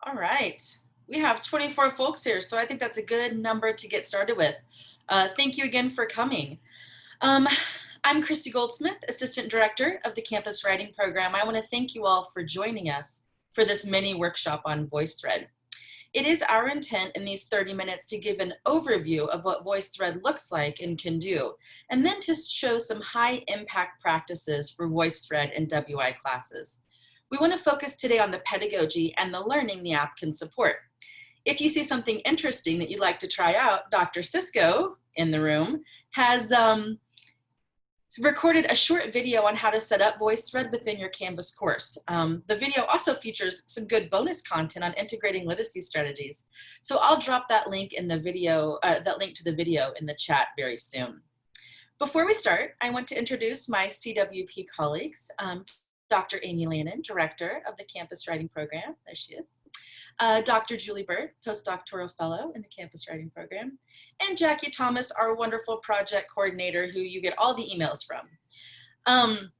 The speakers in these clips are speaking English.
All right. We have 24 folks here, so I think that's a good number to get started with. Thank you again for coming. Um, I'm Christie Goldsmith, Assistant Director of the Campus Writing Program. I want to thank you all for joining us for this mini workshop on Voicethread. It is our intent in these 30 minutes to give an overview of what Voicethread looks like and can do, and then to show some high impact practices for Voicethread in WI classes. We want to focus today on the pedagogy and the learning the app can support. If you see something interesting that you'd like to try out, Dr. Cisco in the room has recorded a short video on how to set up Voicethread within your Canvas course. The video also features some good bonus content on integrating literacy strategies. So I'll drop that link in the video, that link to the video in the chat very soon. Before we start, I want to introduce my CWP colleagues. Dr. Amy Lannon, Director of the Campus Writing Program, there she is. Dr. Julie Burt, Postdoctoral Fellow in the Campus Writing Program, and Jackie Thomas, our wonderful project coordinator who you get all the emails from.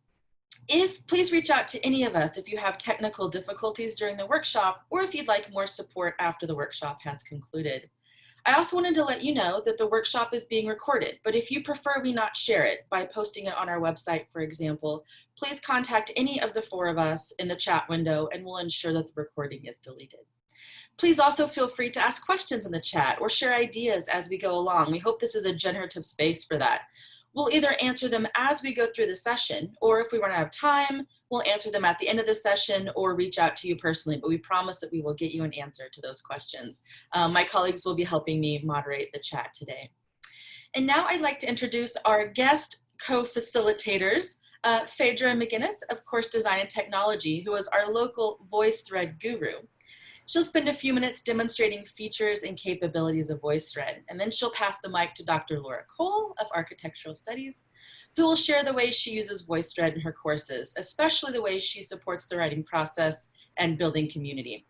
Please reach out to any of us if you have technical difficulties during the workshop or if you'd like more support after the workshop has concluded. I also wanted to let you know that the workshop is being recorded, but if you prefer we not share it by posting it on our website, for example, please contact any of the four of us in the chat window and we'll ensure that the recording is deleted. Please also feel free to ask questions in the chat or share ideas as we go along. We hope this is a generative space for that. We'll either answer them as we go through the session, or if we run out of time, we'll answer them at the end of the session or reach out to you personally, but we promise that we will get you an answer to those questions. My colleagues will be helping me moderate the chat today. And now I'd like to introduce our guest co-facilitators, Phaedra McGinnis of Course Design and Technology, who is our local Voicethread guru. She'll spend a few minutes demonstrating features and capabilities of Voicethread, and then she'll pass the mic to Dr. Laura Cole of Architectural Studies, who will share the way she uses Voicethread in her courses, especially the way she supports the writing process and building community.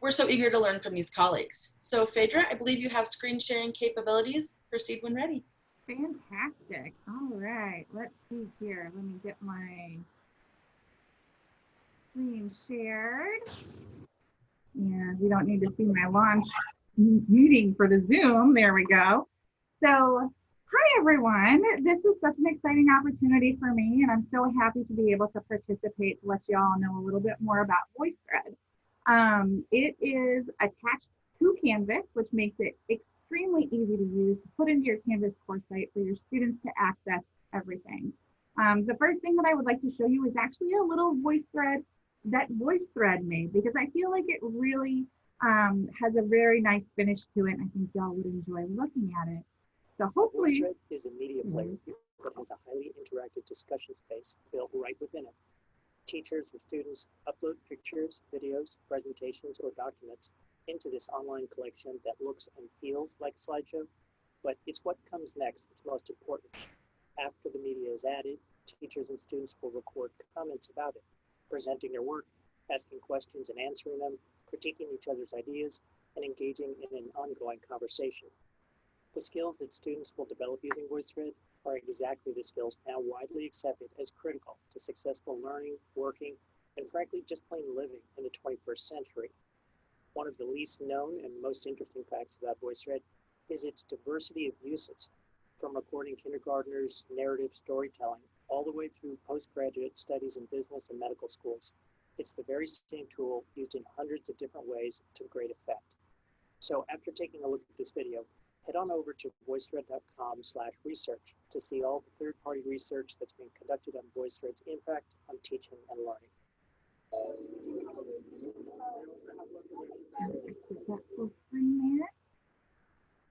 We're so eager to learn from these colleagues. So Phaedra, I believe you have screen sharing capabilities. Proceed when ready. Fantastic. All right, let's see here. Let me get my screen shared. And we don't need to see my launch meeting for the Zoom. There we go. So, hi everyone. This is such an exciting opportunity for me, and I'm so happy to be able to participate to let you all know a little bit more about Voicethread. It is attached to Canvas, which makes it extremely easy to use to put into your Canvas course site for your students to access everything. The first thing that I would like to show you is actually a little Voicethread that Voicethread made, because I feel like it really has a very nice finish to it, and I think y'all would enjoy looking at it. So hopefully, Voicethread is a media player that has a highly interactive discussion space built right within it. Teachers and students upload pictures, videos, presentations, or documents into this online collection that looks and feels like a slideshow, but it's what comes next that's most important. After the media is added, teachers and students will record comments about it, presenting their work, asking questions and answering them, critiquing each other's ideas, and engaging in an ongoing conversation. The skills that students will develop using Voicethread are exactly the skills now widely accepted as critical to successful learning, working, and frankly, just plain living in the 21st century. One of the least known and most interesting facts about Voicethread is its diversity of uses, from recording kindergartners' narrative storytelling all the way through postgraduate studies in business and medical schools. It's the very same tool used in hundreds of different ways to great effect. So after taking a look at this video, head on over to voicethread.com/research to see all the third-party research that's been conducted on Voicethread's impact on teaching and learning.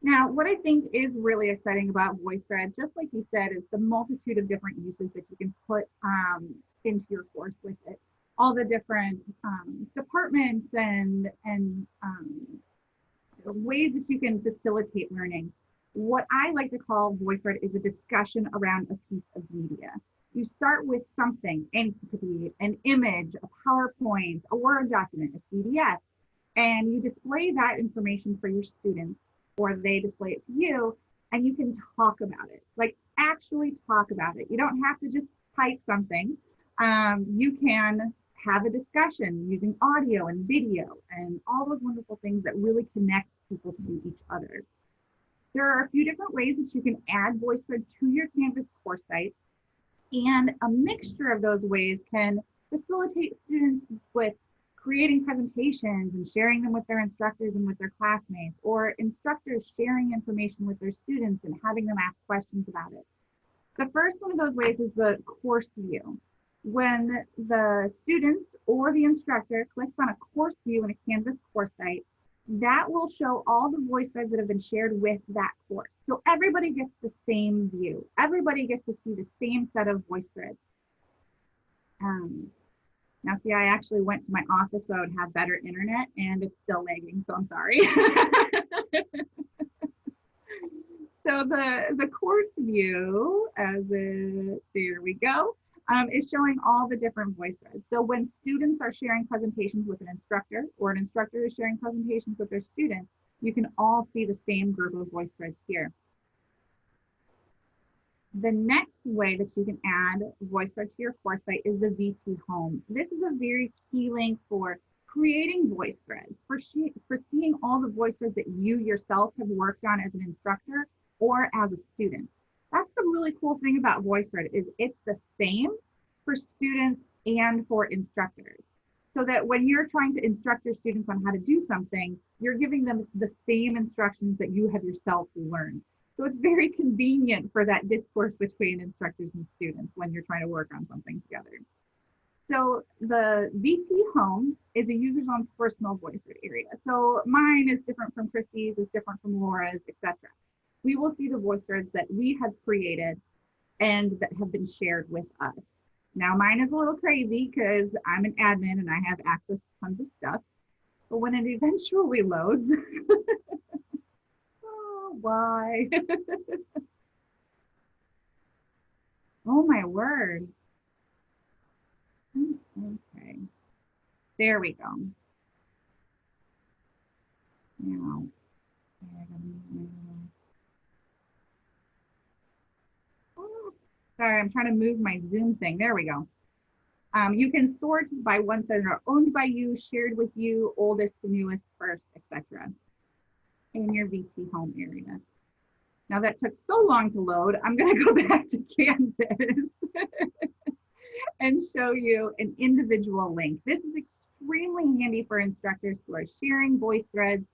Now, what I think is really exciting about Voicethread, just like you said, is the multitude of different uses that you can put into your course with it. All the different departments and ways that you can facilitate learning. What I like to call Voicethread is a discussion around a piece of media. You start with something, and it could be an image, a PowerPoint, a Word document, a PDF, and you display that information for your students, or they display it to you, and you can talk about it, like actually talk about it. You don't have to just type something. You can have a discussion using audio and video and all those wonderful things that really connect people to each other. There are a few different ways that you can add Voicethread to your Canvas course site, and a mixture of those ways can facilitate students with creating presentations and sharing them with their instructors and with their classmates, or instructors sharing information with their students and having them ask questions about it. The first one of those ways is the course view. When the students or the instructor clicks on a course view in a Canvas course site, that will show all the Voicethreads that have been shared with that course. So everybody gets the same view. Everybody gets to see the same set of Voicethreads. Now see, I actually went to my office so I would have better internet, and it's still lagging, so I'm sorry. So the course view, there we go, is showing all the different Voicethreads. So when students are sharing presentations with an instructor, or an instructor is sharing presentations with their students, you can all see the same group of Voicethreads here. The next way that you can add Voicethread to your course site is the VT Home. This is a very key link for creating Voicethreads, for seeing all the Voicethreads that you yourself have worked on as an instructor or as a student. That's the really cool thing about Voicethread, is it's the same for students and for instructors. So that when you're trying to instruct your students on how to do something, you're giving them the same instructions that you have yourself learned. So it's very convenient for that discourse between instructors and students when you're trying to work on something together. So the VT Home is a user's own personal Voicethread area. So mine is different from Christie's, is different from Laura's, etc. We will see the Voicethreads that we have created and that have been shared with us. Now mine is a little crazy because I'm an admin and I have access to tons of stuff. But when it eventually loads, oh, why? Oh my word. Okay, there we go. Now, sorry, I'm trying to move my Zoom thing. There we go. You can sort by ones that are owned by you, shared with you, oldest to newest, first, etc. in your VT Home area. Now that took so long to load, I'm going to go back to Canvas and show you an individual link. This is extremely handy for instructors who are sharing Voicethreads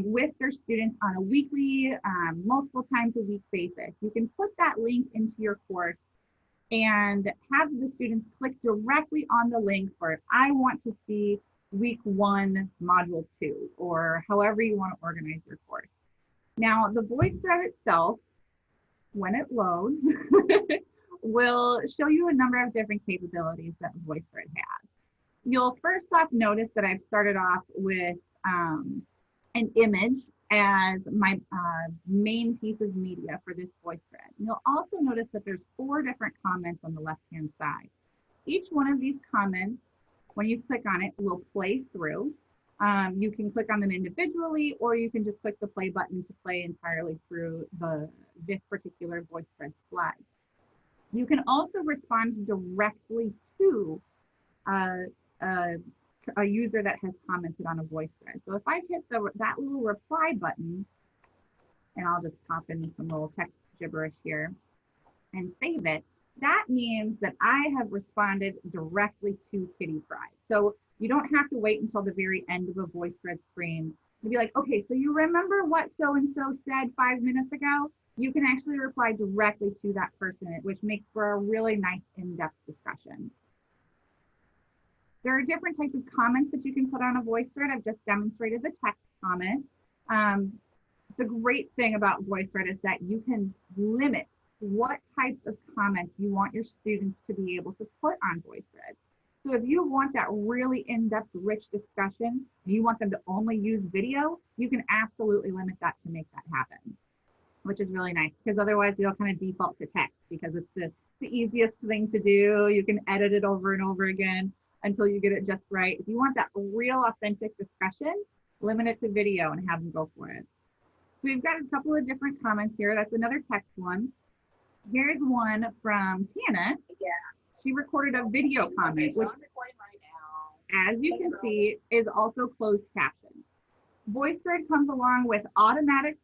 with their students on a weekly, multiple times a week basis. You can put that link into your course and have the students click directly on the link for, I want to see week 1, module 2, or however you want to organize your course. Now, the Voicethread itself, when it loads, will show you a number of different capabilities that Voicethread has. You'll first off notice that I've started off with an image as my main piece of media for this Voicethread. You'll also notice that there's 4 different comments on the left-hand side. Each one of these comments, when you click on it, will play through. You can click on them individually, or you can just click the play button to play entirely through this particular Voicethread slide. You can also respond directly to a user that has commented on a Voicethread. So if I hit that little reply button, and I'll just pop in some little text gibberish here and save it, that means that I have responded directly to Kitty Pryde. So you don't have to wait until the very end of a Voicethread screen to be like, okay, so you remember what so-and-so said 5 minutes ago? You can actually reply directly to that person, which makes for a really nice in-depth discussion. There are different types of comments that you can put on a Voicethread. I've just demonstrated the text comment. The great thing about Voicethread is that you can limit what types of comments you want your students to be able to put on Voicethread. So if you want that really in-depth, rich discussion, and you want them to only use video, you can absolutely limit that to make that happen, which is really nice, because otherwise you'll kind of default to text because it's the easiest thing to do. You can edit it over and over again until you get it just right. If you want that real authentic discussion, limit it to video and have them go for it. So we've got a couple of different comments here. That's another text one. Here's one from Tana. Yeah. She recorded a video comment. So I'm recording right as you can see, is also closed caption. Voicethread comes along with automatic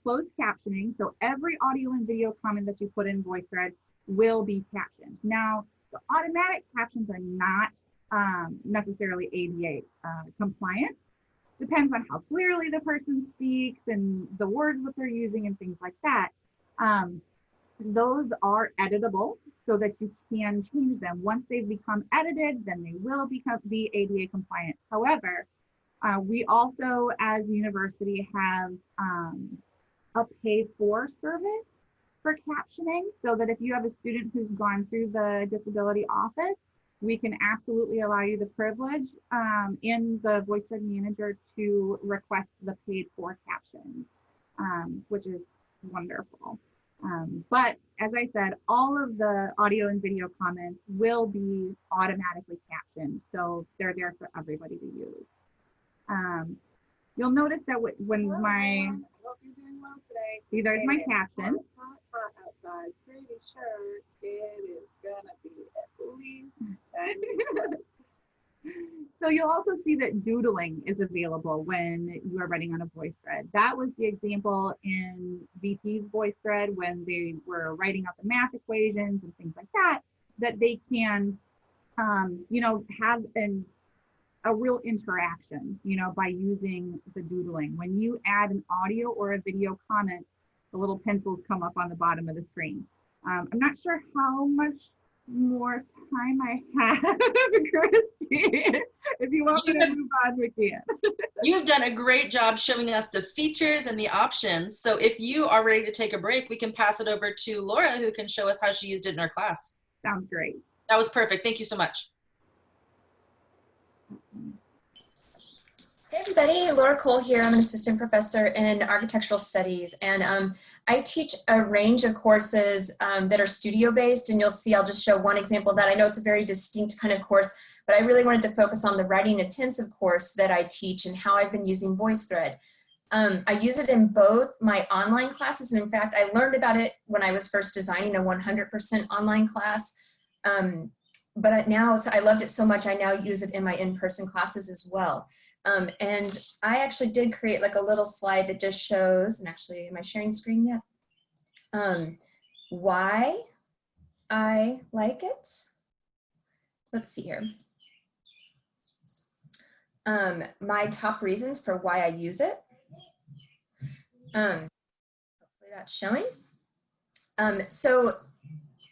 closed captioning. So every audio and video comment that you put in Voicethread will be captioned. Now, the automatic captions are not necessarily ADA compliant. Depends on how clearly the person speaks and the words that they're using and things like that. Those are editable so that you can change them. Once they've become edited, then they will be ADA compliant. However, we also, as a university, have a pay-for service for captioning, so that if you have a student who's gone through the disability office, we can absolutely allow you the privilege in the Voicethread manager to request the paid-for captions, which is wonderful. But as I said, all of the audio and video comments will be automatically captioned, so they're there for everybody to use. You'll notice that when my, see, there's my caption. Pretty sure it is gonna be at least. So you'll also see that doodling is available when you are writing on a Voicethread. That was the example in VT's Voicethread when they were writing out the math equations and things like that, that they can, you know, have a real interaction, you know, by using the doodling. When you add an audio or a video comment, the little pencils come up on the bottom of the screen. I'm not sure how much more time I have, Christy. If you want me to move on, we can. You've done a great job showing us the features and the options. So if you are ready to take a break, we can pass it over to Laura, who can show us how she used it in her class. Sounds great. That was perfect. Thank you so much. Hey everybody, Laura Cole here. I'm an assistant professor in architectural studies, and I teach a range of courses that are studio-based, and you'll see I'll just show one example of that. I know it's a very distinct kind of course, but I really wanted to focus on the writing intensive course that I teach and how I've been using Voicethread. I use it in both my online classes, and in fact, I learned about it when I was first designing a 100% online class, but now I loved it so much I now use it in my in-person classes as well. And I actually did create like a little slide that just shows, and actually, am I sharing screen yet? Why I like it. Let's see here. My top reasons for why I use it. Hopefully that's showing. So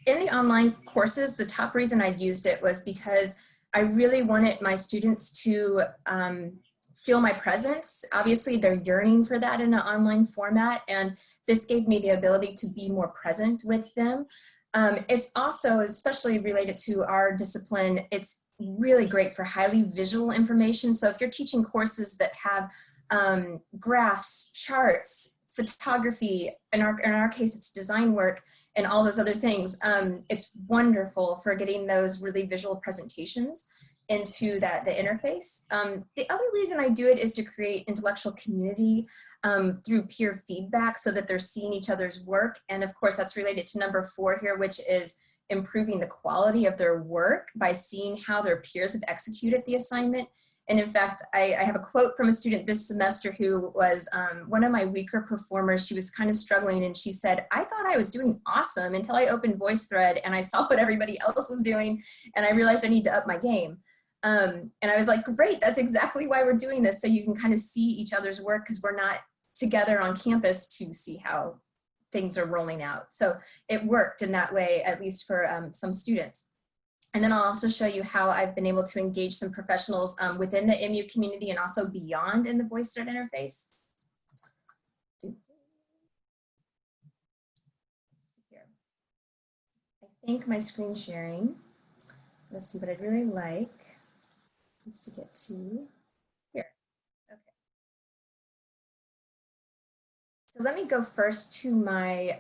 in the online courses, the top reason I used it was because I really wanted my students to feel my presence. Obviously, they're yearning for that in an online format, and this gave me the ability to be more present with them. It's also, especially related to our discipline, it's really great for highly visual information. So if you're teaching courses that have graphs, charts, photography, in our case, it's design work, and all those other things, it's wonderful for getting those really visual presentations into the interface. The other reason I do it is to create intellectual community through peer feedback so that they're seeing each other's work. And of course, that's related to number 4 here, which is improving the quality of their work by seeing how their peers have executed the assignment. And in fact, I have a quote from a student this semester who was one of my weaker performers. She was kind of struggling, and she said, I thought I was doing awesome until I opened Voicethread and I saw what everybody else was doing, and I realized I need to up my game. And I was like, great, that's exactly why we're doing this, so you can kind of see each other's work, because we're not together on campus to see how things are rolling out. So it worked in that way, at least for some students. And then I'll also show you how I've been able to engage some professionals within the MU community and also beyond in the Voicethread interface. I think my screen sharing, let's see what I'd really like is to get to here. Okay. So let me go first to my,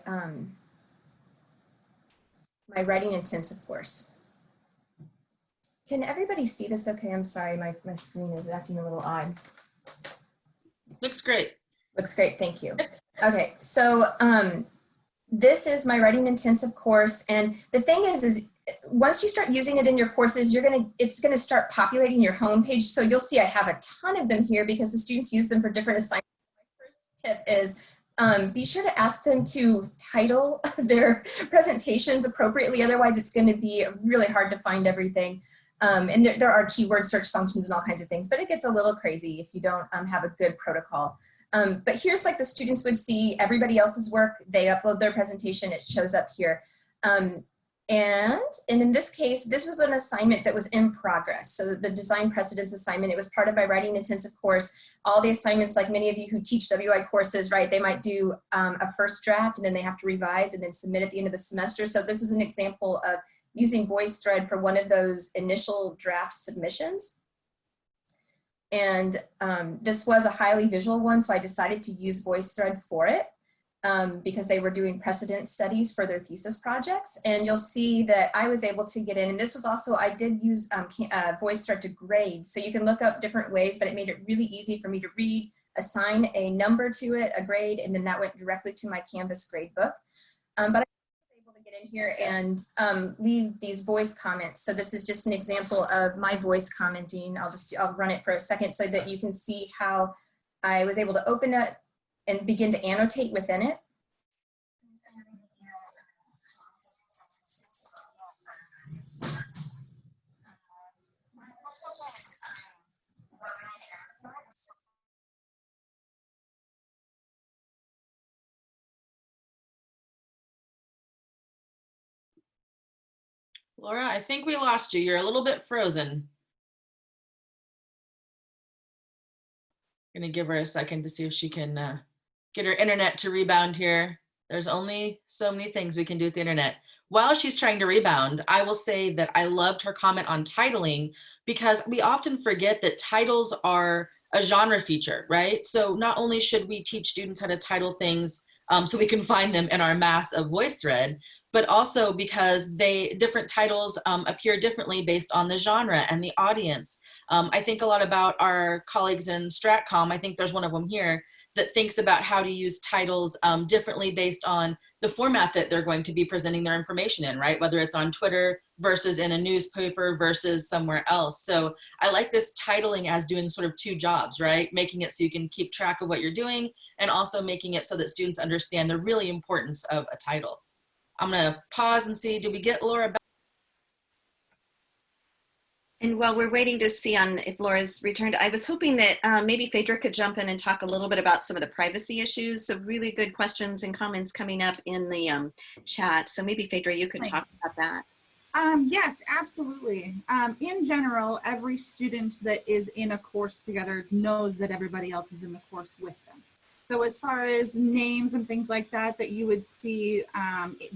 my writing intensive course. Can everybody see this okay? I'm sorry, my screen is acting a little odd. Looks great. Looks great, thank you. Okay, so this is my writing intensive course. And the thing is once you start using it in your courses, it's gonna start populating your homepage. So you'll see I have a ton of them here because the students use them for different assignments. My first tip is be sure to ask them to title their presentations appropriately. Otherwise, it's going to be really hard to find everything. And there are keyword search functions and all kinds of things, but it gets a little crazy if you don't have a good protocol. But here's like the students would see everybody else's work. They upload their presentation. It shows up here. And in this case, this was an assignment that was in progress. So the design precedence assignment, it was part of my writing intensive course. All the assignments, like many of you who teach WI courses, right, they might do a first draft and then they have to revise and then submit at the end of the semester. So this was an example of using Voicethread for one of those initial draft submissions. And this was a highly visual one, so I decided to use Voicethread for it. Because they were doing precedent studies for their thesis projects. And you'll see that I was able to get in, and this was also, I did use Voicethread to grade. So you can look up different ways, but it made it really easy for me to read, assign a number to it, a grade, and then that went directly to my Canvas grade book. But I was able to get in here and leave these voice comments. So this is just an example of my voice commenting. I'll run it for a second so that you can see how I was able to open it and begin to annotate within it. Laura, I think we lost you. You're a little bit frozen. I'm gonna give her a second to see if she can get her internet to rebound here. There's only so many things we can do with the internet. While she's trying to rebound, I will say that I loved her comment on titling because we often forget that titles are a genre feature, right? So not only should we teach students how to title things so we can find them in our mass of Voicethread, but also because different titles appear differently based on the genre and the audience. I think a lot about our colleagues in StratCom. I think there's one of them here that thinks about how to use titles differently based on the format that they're going to be presenting their information in, right? Whether it's on Twitter versus in a newspaper versus somewhere else. So I like this titling as doing sort of two jobs, right? Making it so you can keep track of what you're doing and also making it so that students understand the really importance of a title. I'm gonna pause and see, did we get Laura back? And while we're waiting to see if Laura's returned, I was hoping that maybe Phaedra could jump in and talk a little bit about some of the privacy issues. So really good questions and comments coming up in the chat. So maybe Phaedra, you could talk about that. Yes, absolutely. In general, every student that is in a course together knows that everybody else is in the course with them. So as far as names and things like that you would see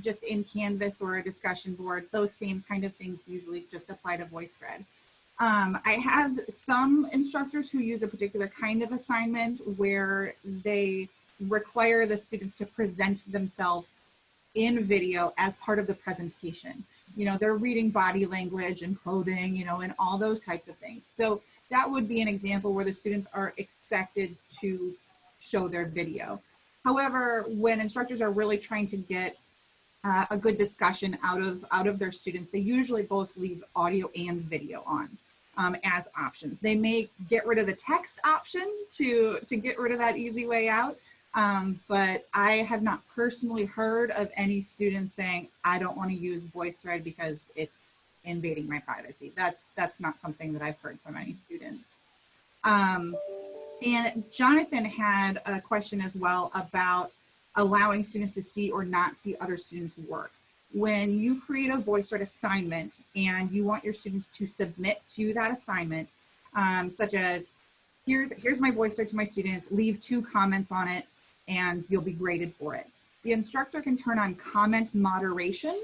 just in Canvas or a discussion board, those same kind of things usually just apply to Voicethread. I have some instructors who use a particular kind of assignment where they require the students to present themselves in video as part of the presentation. You know, they're reading body language and clothing, you know, and all those types of things. So that would be an example where the students are expected to show their video. However, when instructors are really trying to get a good discussion out of their students, they usually both leave audio and video on as options. They may get rid of the text option to get rid of that easy way out, but I have not personally heard of any students saying, I don't want to use Voicethread because it's invading my privacy. That's not something that I've heard from any students. And Jonathan had a question as well about allowing students to see or not see other students' work. When you create a Voicethread assignment and you want your students to submit to that assignment, such as, here's my Voicethread to my students, leave 2 comments on it, and you'll be graded for it. The instructor can turn on comment moderation,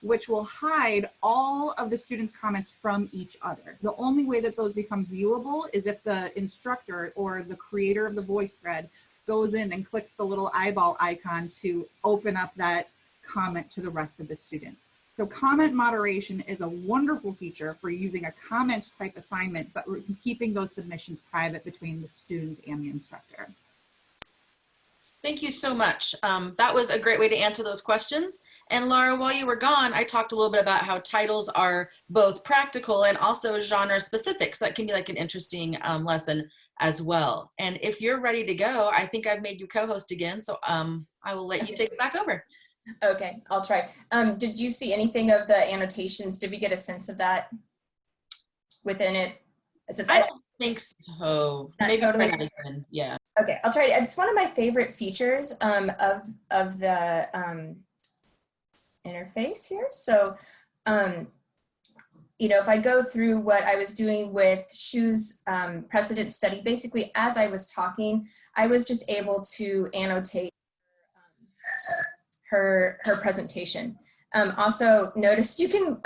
which will hide all of the students' comments from each other. The only way that those become viewable is if the instructor or the creator of the Voicethread goes in and clicks the little eyeball icon to open up that comment to the rest of the students. So comment moderation is a wonderful feature for using a comment type assignment, but keeping those submissions private between the student and the instructor. Thank you so much. That was a great way to answer those questions. And Laura, while you were gone, I talked a little bit about how titles are both practical and also genre specific. So that can be like an interesting lesson as well. And if you're ready to go, I think I've made you co-host again. So I will let you take it back over. Okay, I'll try. Did you see anything of the annotations? Did we get a sense of that within it? I don't think so. Maybe totally. again. Yeah. Okay, I'll try it. It's one of my favorite features of the interface here. So, you know, if I go through what I was doing with Shu's precedent study, basically as I was talking, I was just able to annotate her presentation. Also notice you can,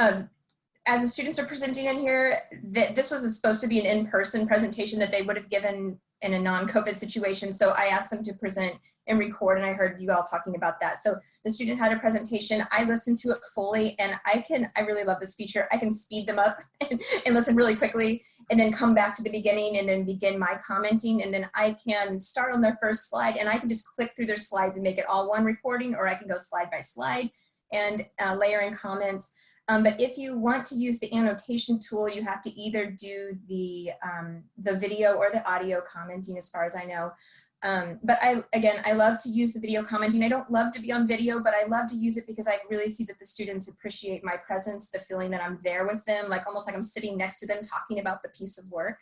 as the students are presenting in here, that this was supposed to be an in-person presentation that they would have given in a non-COVID situation. So I asked them to present and record, and I heard you all talking about that. So the student had a presentation, I listened to it fully, and I really love this feature. I can speed them up and listen really quickly, and then come back to the beginning and then begin my commenting. And then I can start on their first slide, and I can just click through their slides and make it all one recording, or I can go slide by slide and layer in comments. But if you want to use the annotation tool, you have to either do the video or the audio commenting, as far as I know. But I love to use the video commenting. I don't love to be on video, but I love to use it because I really see that the students appreciate my presence, the feeling that I'm there with them, like almost like I'm sitting next to them talking about the piece of work.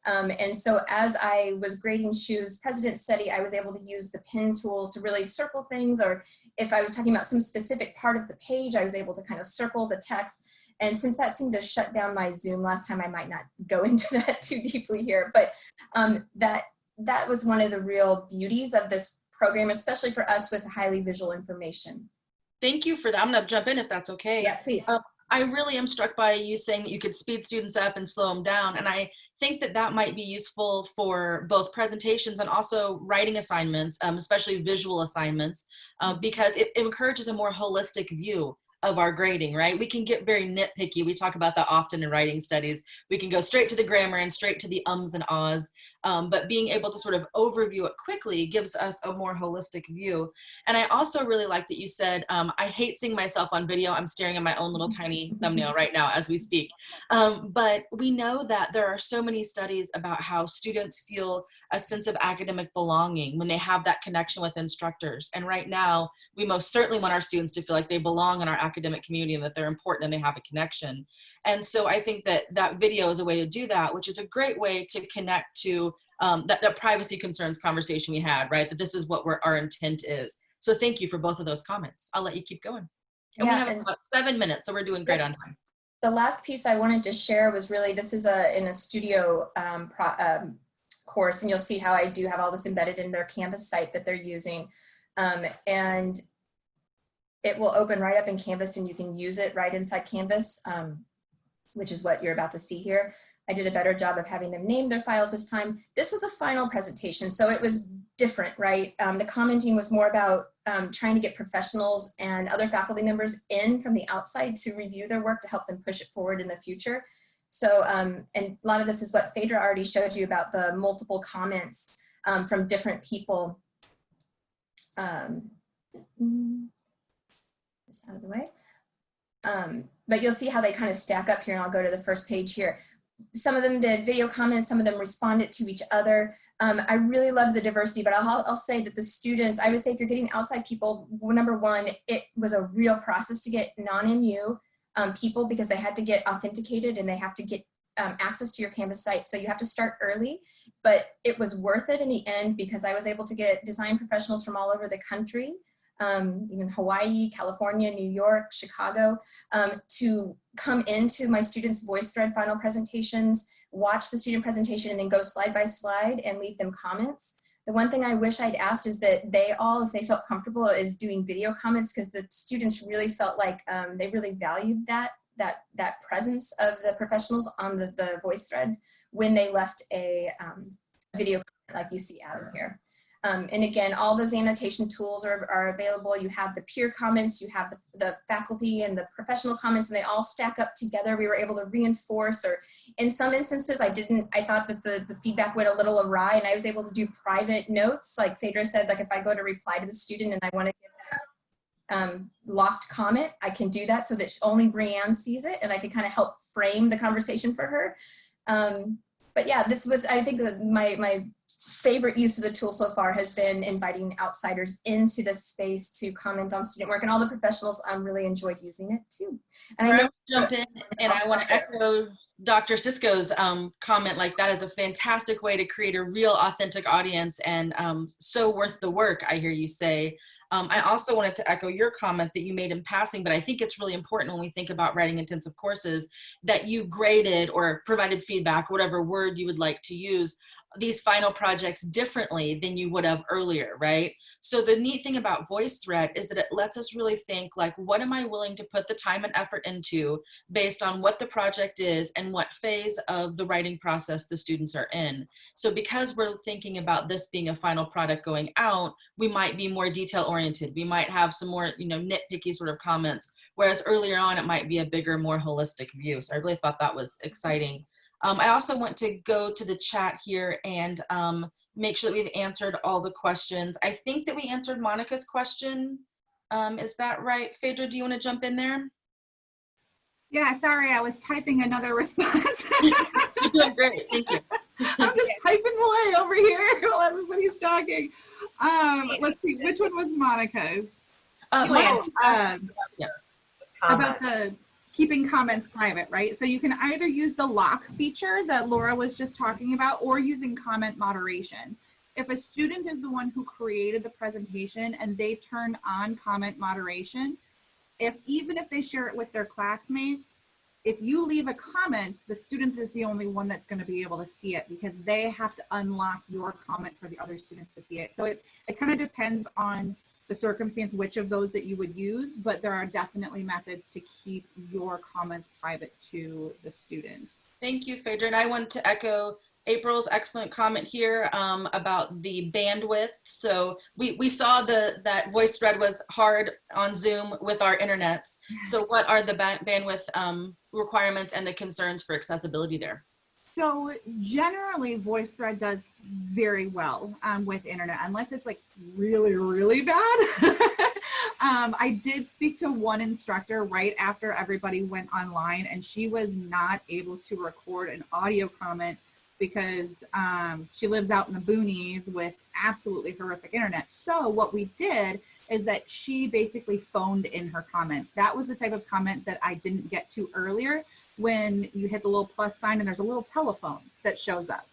And so as I was grading Shu's precedent study, I was able to use the pen tools to really circle things, or if I was talking about some specific part of the page, I was able to kind of circle the text. And since that seemed to shut down my Zoom last time, I might not go into that too deeply here, but that was one of the real beauties of this program, especially for us with highly visual information. Thank you for that. I'm gonna jump in if that's okay. Yeah, please. I really am struck by you saying that you could speed students up and slow them down. And I think that that might be useful for both presentations and also writing assignments, especially visual assignments, because it encourages a more holistic view of our grading, right? We can get very nitpicky. We talk about that often in writing studies. We can go straight to the grammar and straight to the ums and ahs, but being able to sort of overview it quickly gives us a more holistic view. And I also really like that you said, I hate seeing myself on video. I'm staring at my own little tiny thumbnail right now as we speak. But we know that there are so many studies about how students feel a sense of academic belonging when they have that connection with instructors. And right now, we most certainly want our students to feel like they belong in our academic community and that they're important and they have a connection. And so I think that that video is a way to do that, which is a great way to connect to that privacy concerns conversation we had, right? That this is what our intent is. So thank you for both of those comments. I'll let you keep going. And yeah, we have about 7 minutes, so we're doing great on time. The last piece I wanted to share was really, this is in a studio course, and you'll see how I do have all this embedded in their Canvas site that they're using. And it will open right up in Canvas, and you can use it right inside Canvas, which is what you're about to see here. I did a better job of having them name their files this time. This was a final presentation, so it was different, right? The commenting was more about trying to get professionals and other faculty members in from the outside to review their work to help them push it forward in the future. So, and a lot of this is what Phaedra already showed you about the multiple comments from different people. This out of the way. But you'll see how they kind of stack up here, and I'll go to the first page here. Some of them did video comments, some of them responded to each other. I really love the diversity, but I'll say that the students, I would say if you're getting outside people, number one, it was a real process to get non-MU people, because they had to get authenticated and they have to get access to your Canvas site. So you have to start early, but it was worth it in the end, because I was able to get design professionals from all over the country, even Hawaii, California, New York, Chicago, to come into my students' Voicethread final presentations, watch the student presentation, and then go slide by slide and leave them comments. The one thing I wish I'd asked is that they all, if they felt comfortable, is doing video comments, because the students really felt like they really valued that presence of the professionals on the Voicethread when they left a video comment like you see out of here. And again, all those annotation tools are available. You have the peer comments, you have the faculty and the professional comments, and they all stack up together. We were able to reinforce, or in some instances, I thought that the feedback went a little awry, and I was able to do private notes. Like Phaedra said, like if I go to reply to the student and I want to give that locked comment, I can do that so that only Brianne sees it, and I can kind of help frame the conversation for her. But yeah, this was, I think, my favorite use of the tool so far has been inviting outsiders into this space to comment on student work, and all the professionals really enjoyed using it too. And I know jump in, and I want to echo Dr. Sisko's comment. Like, that is a fantastic way to create a real authentic audience, and so worth the work, I hear you say. I also wanted to echo your comment that you made in passing, but I think it's really important when we think about writing intensive courses that you graded or provided feedback, whatever word you would like to use, these final projects differently than you would have earlier, right? So the neat thing about Voicethread is that it lets us really think, like, what am I willing to put the time and effort into based on what the project is and what phase of the writing process the students are in. So because we're thinking about this being a final product going out, we might be more detail oriented. We might have some more, nitpicky sort of comments, whereas earlier on it might be a bigger, more holistic view. So I really thought that was exciting. I also want to go to the chat here and make sure that we've answered all the questions. I think that we answered Monica's question. Is that right? Phaedra, do you want to jump in there? Yeah, sorry, I was typing another response. You're doing great, thank you. I'm just typing away over here while everybody's talking. Let's see, which one was Monica's? About the keeping comments private, right? So you can either use the lock feature that Laura was just talking about, or using comment moderation. If a student is the one who created the presentation and they turn on comment moderation, even if they share it with their classmates, if you leave a comment, the student is the only one that's going to be able to see it, because they have to unlock your comment for the other students to see it. So it kind of depends on the circumstance, which of those that you would use, but there are definitely methods to keep your comments private to the student. Thank you, Phaedra. And I want to echo April's excellent comment here about the bandwidth. So we saw that Voicethread was hard on Zoom with our internets. So what are the bandwidth requirements and the concerns for accessibility there? So generally, Voicethread does very well with internet, unless it's like really, really bad. I did speak to one instructor right after everybody went online, and she was not able to record an audio comment because she lives out in the boonies with absolutely horrific internet. So what we did is that she basically phoned in her comments. That was the type of comment that I didn't get to earlier, when you hit the little plus sign and there's a little telephone that shows up.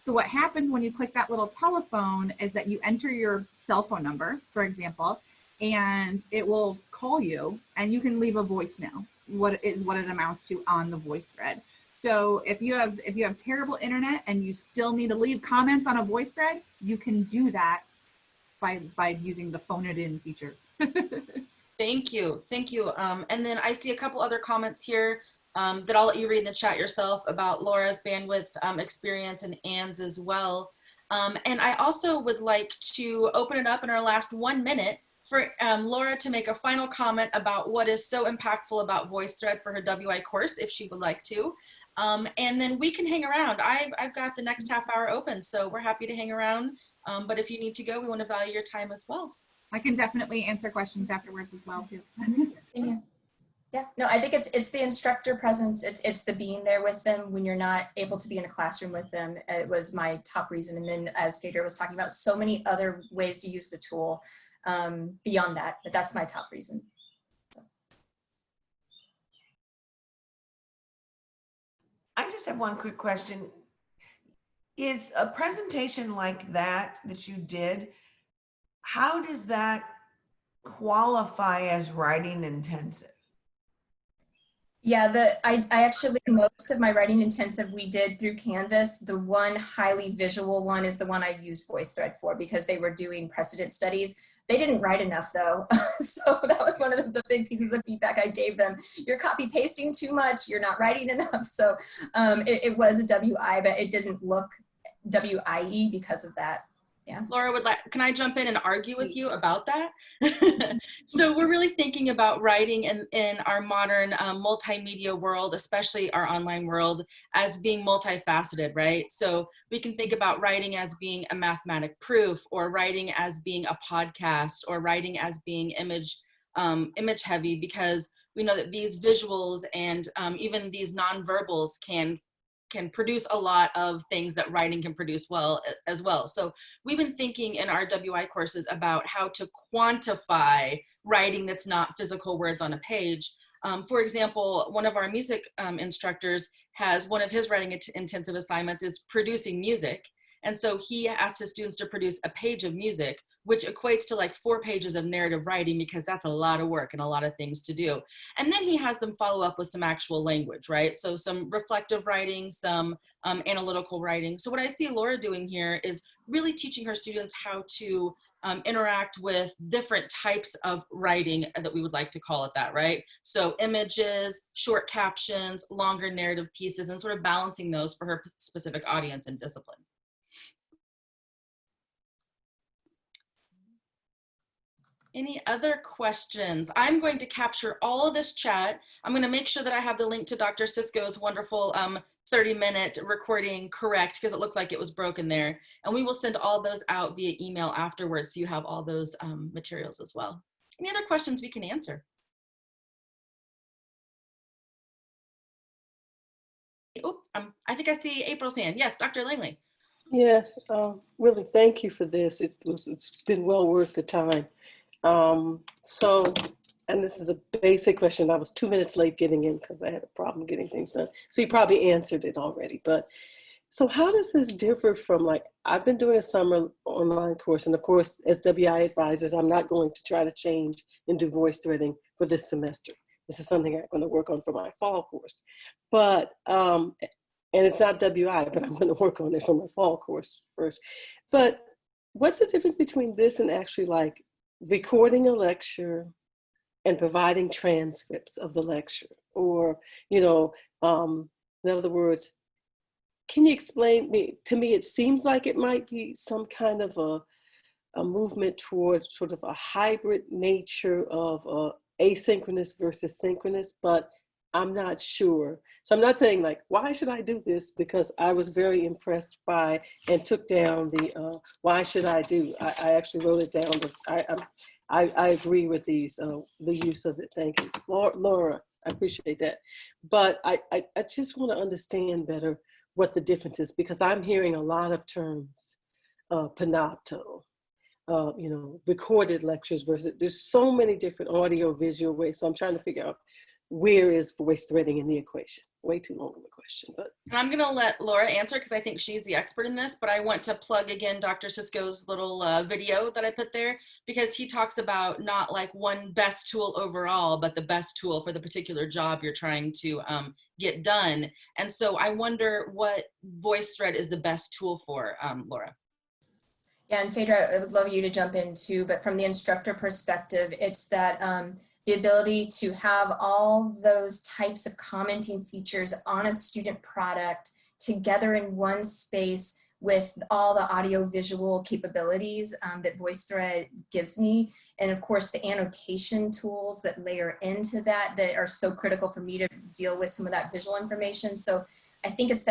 So what happens when you click that little telephone is that you enter your cell phone number, for example, and it will call you, and you can leave a voicemail, what it amounts to on the Voicethread. So if you have terrible internet and you still need to leave comments on a Voicethread, you can do that by using the phone it in feature. Thank you. And then I see a couple other comments here that I'll let you read in the chat yourself about Laura's bandwidth experience, and Anne's as well. And I also would like to open it up in our last 1 minute for Laura to make a final comment about what is so impactful about Voicethread for her WI course, if she would like to. And then we can hang around. I've got the next half hour open, so we're happy to hang around. But if you need to go, we want to value your time as well. I can definitely answer questions afterwards as well, too. Yeah, no, I think it's the instructor presence. It's the being there with them when you're not able to be in a classroom with them. It was my top reason. And then, as Phaedra was talking about, so many other ways to use the tool beyond that, but that's my top reason. So. I just have one quick question. Is a presentation like that you did, how does that qualify as writing intensive? Yeah, I actually, most of my writing intensive we did through Canvas. The one highly visual one is the one I used Voicethread for, because they were doing precedent studies. They didn't write enough though. So that was one of the big pieces of feedback I gave them. You're copy pasting too much, you're not writing enough. So it was a WI, but it didn't look WIE because of that. Yeah. Laura can I jump in and argue with you about that? So we're really thinking about writing in our modern multimedia world, especially our online world, as being multifaceted, right? So we can think about writing as being a mathematic proof, or writing as being a podcast, or writing as being image heavy, because we know that these visuals and even these nonverbals can produce a lot of things that writing can produce as well. So we've been thinking in our WI courses about how to quantify writing that's not physical words on a page. For example, one of our music instructors has one of his writing intensive assignments is producing music. And so he asked his students to produce a page of music, which equates to like 4 pages of narrative writing, because that's a lot of work and a lot of things to do. And then he has them follow up with some actual language, right? So some reflective writing, some analytical writing. So what I see Laura doing here is really teaching her students how to interact with different types of writing, that we would like to call it that, right? So images, short captions, longer narrative pieces, and sort of balancing those for her specific audience and discipline. Any other questions? I'm going to capture all of this chat. I'm going to make sure that I have the link to Dr. Sisko's wonderful 30-minute recording correct, because it looked like it was broken there. And we will send all those out via email afterwards, so you have all those materials as well. Any other questions we can answer? Oh, I think I see April's hand. Yes, Dr. Langley. Yes, really, thank you for this. It's been well worth the time. And this is a basic question. I was 2 minutes late getting in because I had a problem getting things done. So you probably answered it already, but so how does this differ from, like, I've been doing a summer online course, and of course, as WI advisors, I'm not going to try to change and do voice threading for this semester. This is something I'm going to work on for my fall course. But, and it's not WI, but I'm going to work on it for my fall course first. But what's the difference between this and actually like recording a lecture and providing transcripts of the lecture? Or, you know, in other words, can you explain to me, it seems like it might be some kind of a movement towards sort of a hybrid nature of asynchronous versus synchronous, but I'm not sure. So I'm not saying like, why should I do this? Because I was very impressed by and took down the why should I do? I actually wrote it down. I agree with these, the use of it. Thank you. Laura, I appreciate that. But I just want to understand better what the difference is, because I'm hearing a lot of terms, panopto, you know, recorded lectures versus, there's so many different audio visual ways. So I'm trying to figure out, where is voice threading in the equation? Way too long of a question, but. And I'm gonna let Laura answer because I think she's the expert in this, but I want to plug again Dr. Sisko's little video that I put there, because he talks about not like one best tool overall, but the best tool for the particular job you're trying to get done. And so I wonder what VoiceThread is the best tool for, Laura. Yeah, and Phaedra, I would love you to jump in too, but from the instructor perspective, it's that the ability to have all those types of commenting features on a student product together in one space with all the audio visual capabilities that VoiceThread gives me. And of course, the annotation tools that layer into that are so critical for me to deal with some of that visual information. So I think it's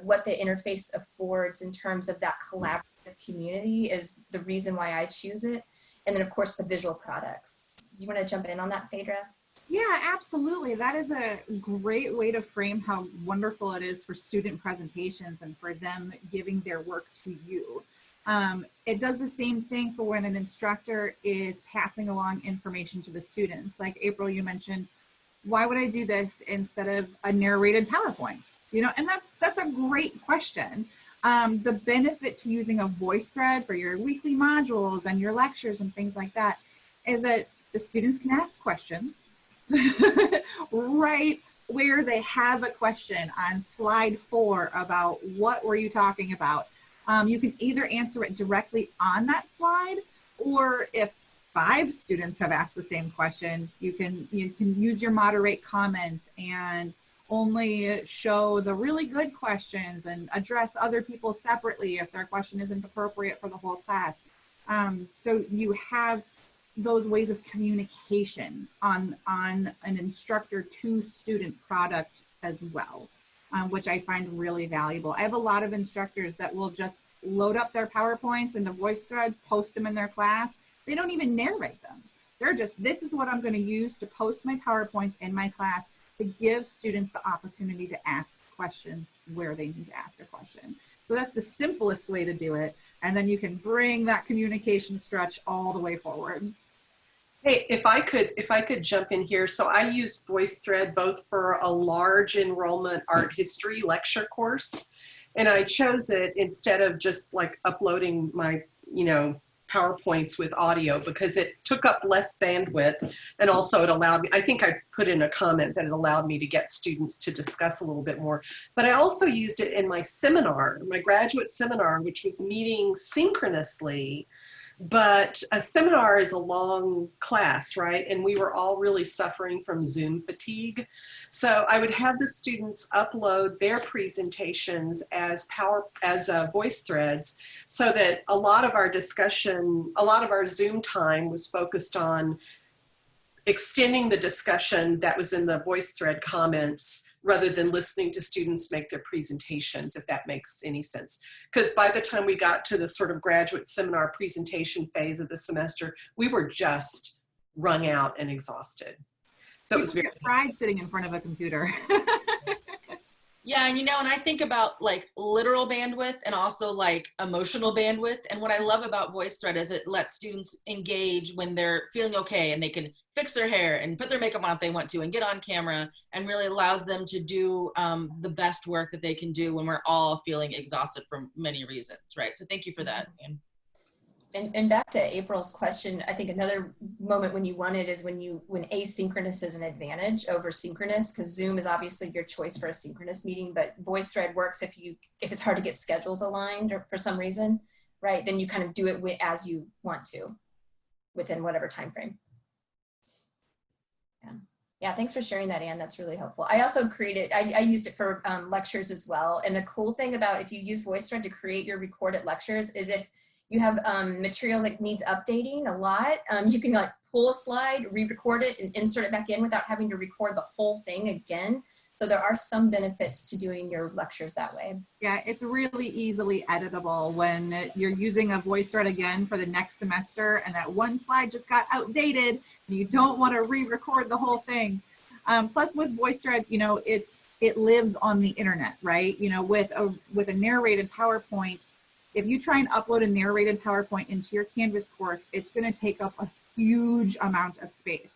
what the interface affords in terms of that collaborative community is the reason why I choose it. And then of course the visual products. You want to jump in on that, Phaedra? Yeah, absolutely. That is a great way to frame how wonderful it is for student presentations and for them giving their work to you. It does the same thing for when an instructor is passing along information to the students. Like April, you mentioned, why would I do this instead of a narrated PowerPoint? You know, and that's a great question. The benefit to using a VoiceThread for your weekly modules and your lectures and things like that is that the students can ask questions right where they have a question on slide 4 about what were you talking about. You can either answer it directly on that slide, or if 5 students have asked the same question, you can use your moderate comments only show the really good questions and address other people separately if their question isn't appropriate for the whole class. So you have those ways of communication on an instructor to student product as well, which I find really valuable. I have a lot of instructors that will just load up their PowerPoints into Voicethread, post them in their class. They don't even narrate them. They're just, this is what I'm going to use to post my PowerPoints in my class to give students the opportunity to ask questions where they need to ask a question. So that's the simplest way to do it. And then you can bring that communication stretch all the way forward. Hey, if I could jump in here. So I used Voicethread both for a large enrollment art history lecture course, and I chose it instead of just like uploading my, PowerPoints with audio, because it took up less bandwidth, and also it allowed me, I think I put in a comment that it allowed me to get students to discuss a little bit more. But I also used it in my seminar, my graduate seminar, which was meeting synchronously. But a seminar is a long class, right? And we were all really suffering from Zoom fatigue. So I would have the students upload their presentations as voice threads, so that a lot of our discussion, a lot of our Zoom time was focused on extending the discussion that was in the Voicethread comments rather than listening to students make their presentations, if that makes any sense. Because by the time we got to the sort of graduate seminar presentation phase of the semester, we were just wrung out and exhausted. So it was very fried sitting in front of a computer. Yeah, and and I think about like literal bandwidth and also like emotional bandwidth. And what I love about Voicethread is it lets students engage when they're feeling okay and they can fix their hair and put their makeup on if they want to and get on camera, and really allows them to do the best work that they can do when we're all feeling exhausted for many reasons, right? So thank you for that, Anne. And back to April's question, I think another moment when you want it is when asynchronous is an advantage over synchronous, because Zoom is obviously your choice for a synchronous meeting, but Voicethread works if it's hard to get schedules aligned or for some reason, right? Then you kind of do it as you want to within whatever time frame. Yeah, thanks for sharing that, Anne. That's really helpful. I also I used it for lectures as well. And the cool thing about if you use Voicethread to create your recorded lectures is if you have material that needs updating a lot, you can like pull a slide, re-record it, and insert it back in without having to record the whole thing again. So there are some benefits to doing your lectures that way. Yeah, it's really easily editable when you're using a Voicethread again for the next semester and that one slide just got outdated and you don't want to re-record the whole thing. Plus with Voicethread, it lives on the internet, right? With a narrated PowerPoint, if you try and upload a narrated PowerPoint into your Canvas course, it's going to take up a huge amount of space.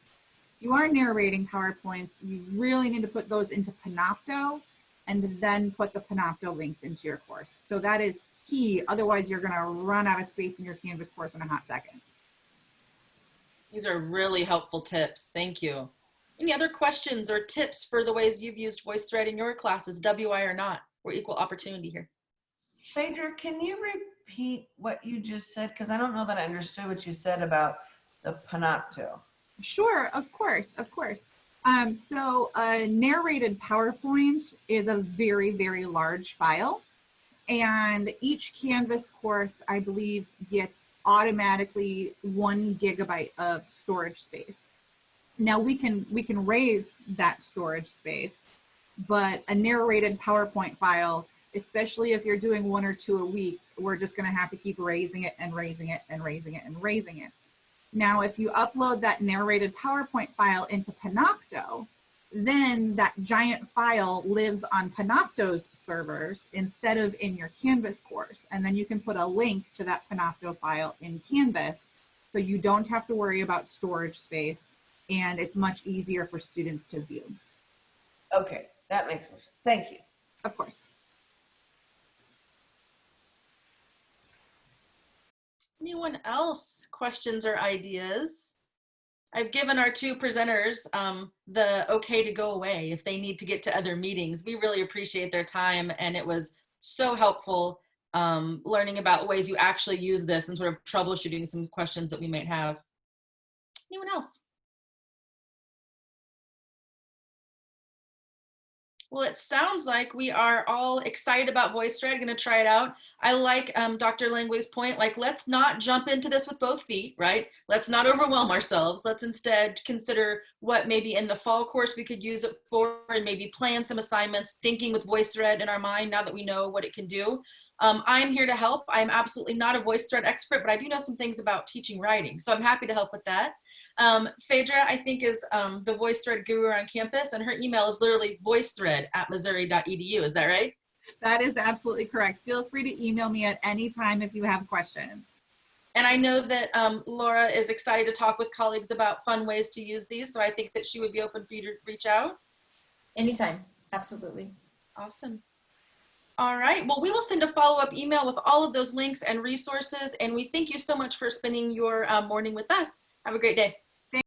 If you are narrating PowerPoints, you really need to put those into Panopto and then put the Panopto links into your course. So that is key. Otherwise, you're going to run out of space in your Canvas course in a hot second. These are really helpful tips. Thank you. Any other questions or tips for the ways you've used Voicethread in your classes, WI or not? We're equal opportunity here. Phaedra, can you repeat what you just said? Because I don't know that I understood what you said about the Panopto. Sure, of course. So a narrated PowerPoint is a very, very large file. And each Canvas course, I believe, gets automatically 1 GB of storage space. Now we can raise that storage space, but a narrated PowerPoint file, especially if you're doing 1 or 2 a week, we're just going to have to keep raising it and raising it and raising it and raising it. Now, if you upload that narrated PowerPoint file into Panopto, then that giant file lives on Panopto's servers instead of in your Canvas course. And then you can put a link to that Panopto file in Canvas, so you don't have to worry about storage space, and it's much easier for students to view. Okay, that makes sense. Thank you. Of course. Anyone else? Questions or ideas? I've given our 2 presenters the okay to go away if they need to get to other meetings. We really appreciate their time, and it was so helpful learning about ways you actually use this and sort of troubleshooting some questions that we might have. Anyone else? Well, it sounds like we are all excited about Voicethread, going to try it out. I like Dr. Langway's point, like, let's not jump into this with both feet, right? Let's not overwhelm ourselves. Let's instead consider what maybe in the fall course we could use it for, and maybe plan some assignments, thinking with Voicethread in our mind now that we know what it can do. I'm here to help. I'm absolutely not a Voicethread expert, but I do know some things about teaching writing, so I'm happy to help with that. Phaedra, I think, is the Voicethread guru on campus, and her email is literally voicethread@missouri.edu. Is that right? That is absolutely correct. Feel free to email me at any time if you have questions. And I know that Laura is excited to talk with colleagues about fun ways to use these, so I think that she would be open for you to reach out. Anytime, absolutely. Awesome. All right, well, we will send a follow-up email with all of those links and resources, and we thank you so much for spending your morning with us. Have a great day.